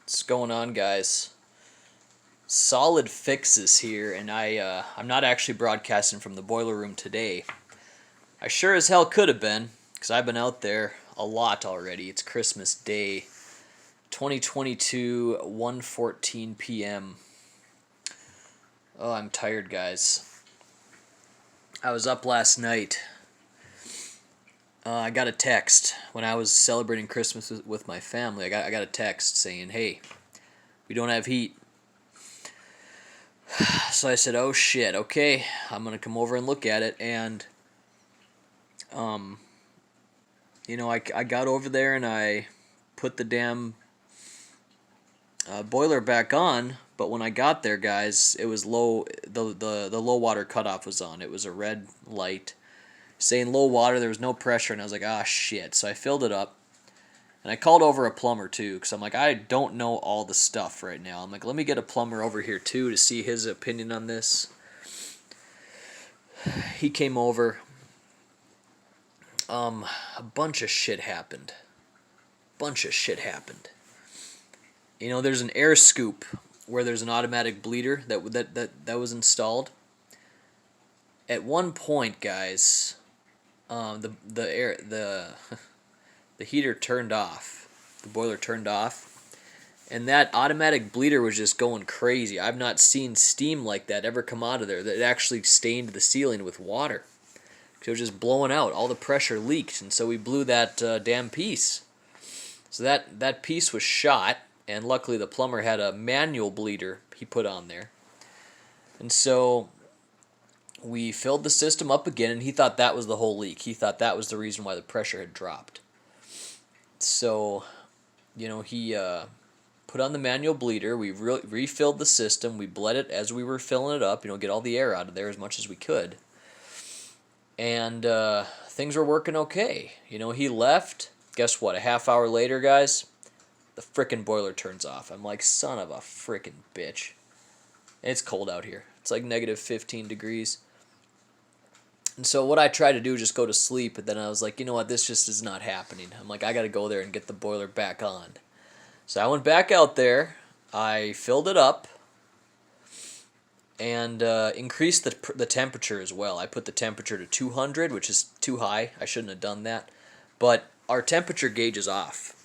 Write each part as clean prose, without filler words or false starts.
What's going on, guys? Solid Fixes here, and I'm not actually broadcasting from the boiler room today. I sure as hell could have been, because I've been out there a lot already. It's Christmas Day, 2022, 1:14 p.m. Oh, I'm tired, guys. I was up last night. I got a text when I was celebrating Christmas with my family. I got a text saying, "Hey, we don't have heat." So I said, "Oh shit, okay, I'm gonna come over and look at it." And, um, I got over there and I put the damn boiler back on. But when I got there, guys, it was low. The low water cutoff was on. It was a red light saying low water. There was no pressure, and I was like, "Ah shit." So I filled it up. And I called over a plumber too, because I'm like, I don't know all the stuff right now. I'm like, let me get a plumber over here too to see his opinion on this. He came over. A bunch of shit happened. There's an air scoop where there's an automatic bleeder that was installed. At one point, guys, the heater turned off. The boiler turned off. And that automatic bleeder was just going crazy. I've not seen steam like that ever come out of there. That actually stained the ceiling with water. It was just blowing out. All the pressure leaked, and so we blew that damn piece. So that piece was shot, and luckily the plumber had a manual bleeder he put on there. And so we filled the system up again, and he thought that was the whole leak. He thought that was the reason why the pressure had dropped. So, he put on the manual bleeder. We refilled the system. We bled it as we were filling it up, get all the air out of there as much as we could. And things were working okay. He left. Guess what? A half hour later, guys, the frickin' boiler turns off. I'm like, son of a frickin' bitch. And it's cold out here. It's like negative 15 degrees. And so what I tried to do was just go to sleep, but then I was like, you know what? This just is not happening. I'm like, I got to go there and get the boiler back on. So I went back out there. I filled it up. And increase the temperature as well. I put the temperature to 200, which is too high. I shouldn't have done that. But our temperature gauge is off.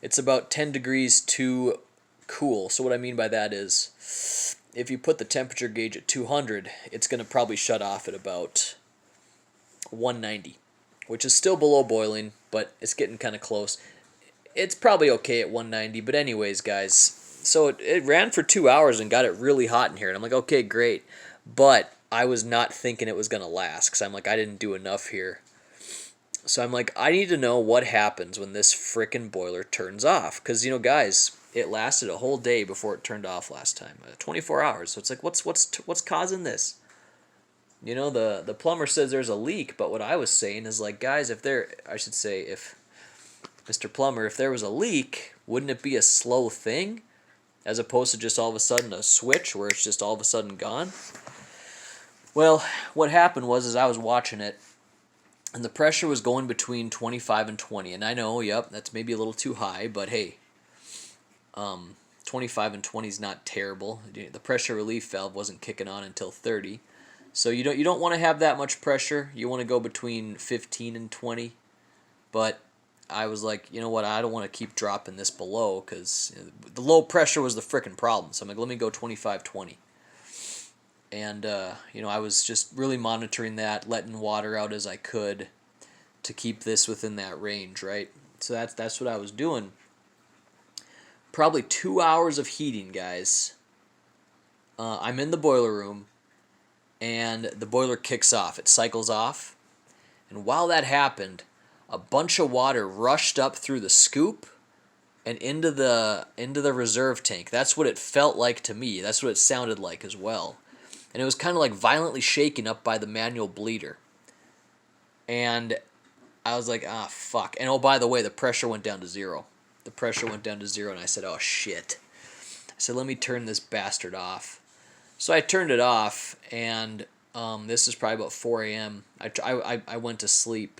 It's about 10 degrees too cool. So what I mean by that is if you put the temperature gauge at 200, it's going to probably shut off at about 190, which is still below boiling, but it's getting kind of close. It's probably okay at 190, but anyways, guys, so it ran for 2 hours and got it really hot in here. And I'm like, okay, great. But I was not thinking it was going to last because I'm like, I didn't do enough here. So I'm like, I need to know what happens when this frickin' boiler turns off. Because, guys, it lasted a whole day before it turned off last time. 24 hours. So it's like, what's causing this? The plumber says there's a leak. But what I was saying is like, guys, if Mr. Plumber, if there was a leak, wouldn't it be a slow thing? As opposed to just all of a sudden a switch where it's just all of a sudden gone. Well, what happened was I was watching it, and the pressure was going between 25 and 20. And I know, yep, that's maybe a little too high, but hey, 25 and 20 is not terrible. The pressure relief valve wasn't kicking on until 30. So you don't want to have that much pressure. You want to go between 15 and 20. But I was like, you know what, I don't want to keep dropping this below because the low pressure was the frickin' problem. So I'm like, let me go 25, 20. And, I was just really monitoring that, letting water out as I could to keep this within that range, right? So that's what I was doing. Probably 2 hours of heating, guys. I'm in the boiler room, and the boiler kicks off. It cycles off. And while that happened, a bunch of water rushed up through the scoop and into the reserve tank. That's what it felt like to me. That's what it sounded like as well. And it was kind of like violently shaken up by the manual bleeder. And I was like, ah, fuck. And oh, by the way, the pressure went down to zero. And I said, oh, shit. I said, let me turn this bastard off. So I turned it off, and this is probably about 4 a.m. I went to sleep.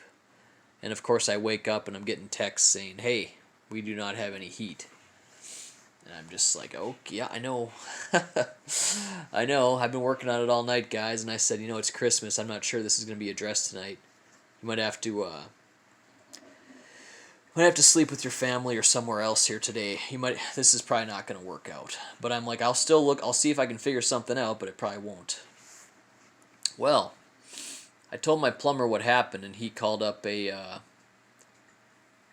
And of course I wake up and I'm getting texts saying, hey, we do not have any heat. And I'm just like, oh, yeah, I know. I know. I've been working on it all night, guys. And I said, it's Christmas. I'm not sure this is going to be addressed tonight. You might have to sleep with your family or somewhere else here today. This is probably not going to work out. But I'm like, I'll still look. I'll see if I can figure something out, but it probably won't. Well, I told my plumber what happened, and he called up an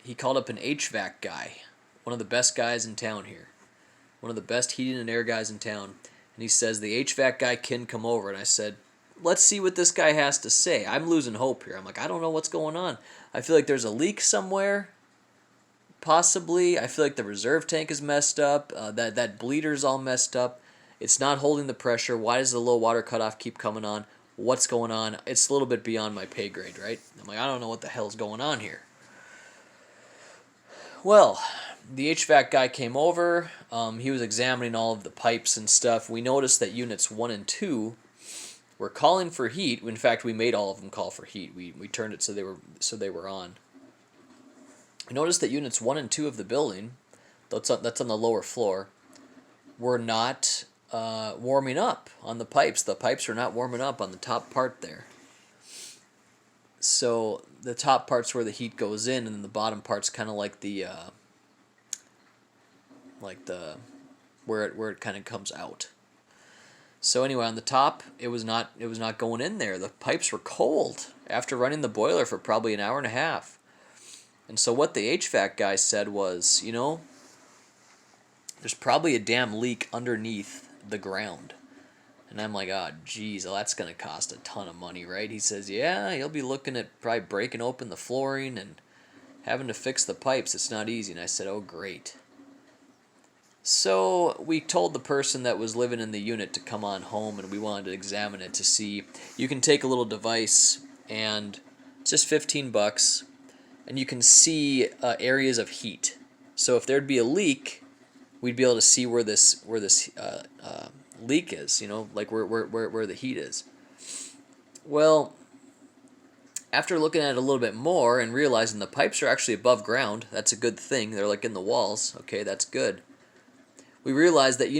HVAC guy, one of the best guys in town here. One of the best heating and air guys in town, and he says the HVAC guy can come over. And I said, let's see what this guy has to say. I'm losing hope here. I'm like, I don't know what's going on. I feel like there's a leak somewhere, possibly. I feel like the reserve tank is messed up. That bleeder's all messed up. It's not holding the pressure. Why does the low water cutoff keep coming on? What's going on? It's a little bit beyond my pay grade, right? I'm like, I don't know what the hell's going on here. Well, the HVAC guy came over. He was examining all of the pipes and stuff. We noticed that units 1 and 2 were calling for heat. In fact, we made all of them call for heat. We turned it so they were on. We noticed that units 1 and 2 of the building, that's on the lower floor, were not warming up on the pipes. The pipes are not warming up on the top part there. So the top part's where the heat goes in, and then the bottom part's kind of like the where it kind of comes out. So anyway, on the top, it was not going in there. The pipes were cold after running the boiler for probably an hour and a half. And so what the HVAC guy said was, there's probably a damn leak underneath the ground. And I'm like, oh, geez, well, that's going to cost a ton of money, right? He says, yeah, you'll be looking at probably breaking open the flooring and having to fix the pipes. It's not easy. And I said, oh, great. So we told the person that was living in the unit to come on home, and we wanted to examine it to see. You can take a little device, and it's just $15, and you can see areas of heat. So if there'd be a leak, we'd be able to see where this leak is, like where the heat is. Well, after looking at it a little bit more and realizing the pipes are actually above ground, that's a good thing. They're like in the walls. Okay, that's good. We realized that,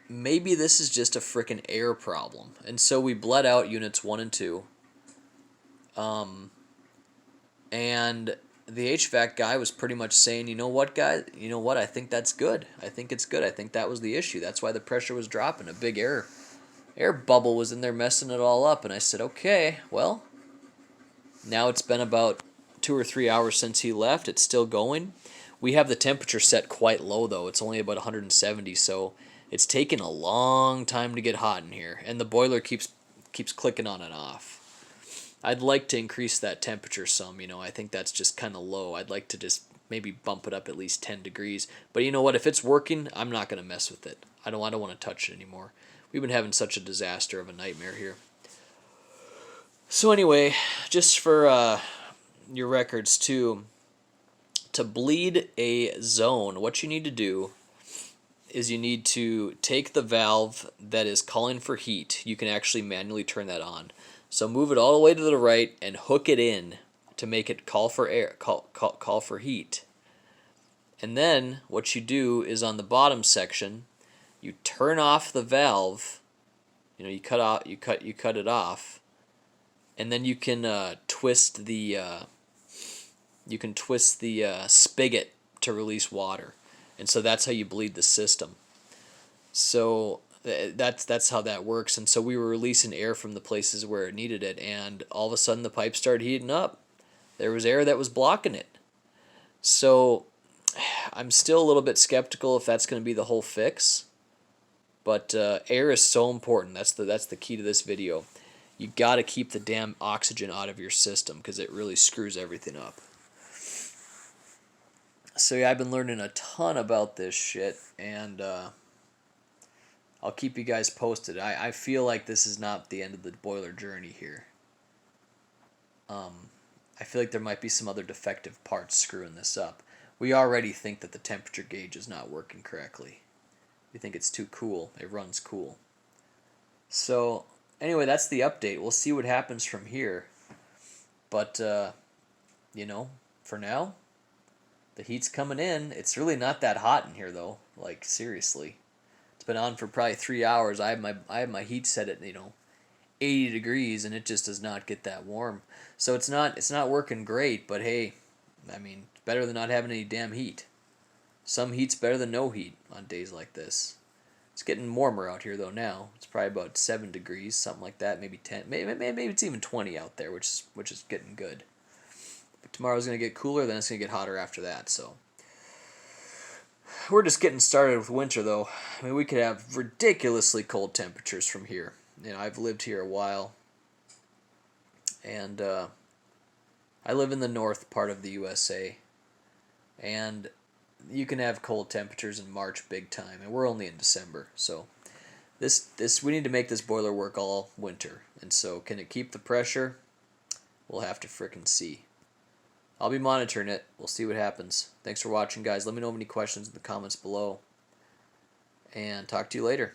maybe this is just a frickin' air problem. And so we bled out units 1 and 2. And the HVAC guy was pretty much saying, you know what, guys? You know what? I think that's good. I think it's good. I think that was the issue. That's why the pressure was dropping. A big air bubble was in there messing it all up. And I said, okay, well, now it's been about 2 or 3 hours since he left. It's still going. We have the temperature set quite low, though. It's only about 170, so it's taking a long time to get hot in here. And the boiler keeps clicking on and off. I'd like to increase that temperature some, I think that's just kind of low. I'd like to just maybe bump it up at least 10 degrees. But you know what? If it's working, I'm not going to mess with it. I don't want to touch it anymore. We've been having such a disaster of a nightmare here. So anyway, just for your records too, to bleed a zone, what you need to do is you need to take the valve that is calling for heat. You can actually manually turn that on. So move it all the way to the right and hook it in to make it call for air, call for heat. And then what you do is on the bottom section, you turn off the valve. You cut it off, and then you can twist the spigot to release water, and so that's how you bleed the system. So that's how that works. And so we were releasing air from the places where it needed it, and all of a sudden the pipe started heating up. There was air that was blocking it. So I'm still a little bit skeptical if that's going to be the whole fix. But air is so important. That's the key to this video. You got to keep the damn oxygen out of your system because it really screws everything up. So yeah, I've been learning a ton about this shit, and I'll keep you guys posted. I feel like this is not the end of the boiler journey here. I feel like there might be some other defective parts screwing this up. We already think that the temperature gauge is not working correctly. We think it's too cool. It runs cool. So anyway, that's the update. We'll see what happens from here. But, for now, The heat's coming in. It's really not that hot in here though. Like seriously. It's been on for probably 3 hours. I have my heat set at 80 degrees, and it just does not get that warm. So it's not working great. But hey, I mean, it's better than not having any damn heat. Some heat's better than no heat on days like this. It's getting warmer out here though now. It's probably about 7 degrees, something like that. Maybe 10. Maybe it's even 20 out there, which is getting good. But tomorrow's gonna get cooler. Then it's gonna get hotter after that. So we're just getting started with winter, though. I mean, we could have ridiculously cold temperatures from here. I've lived here a while, and I live in the north part of the USA, and you can have cold temperatures in March big time, and we're only in December, so this we need to make this boiler work all winter. And so, can it keep the pressure? We'll have to frickin' see. I'll be monitoring it. We'll see what happens. Thanks for watching, guys. Let me know of any questions in the comments below. And talk to you later.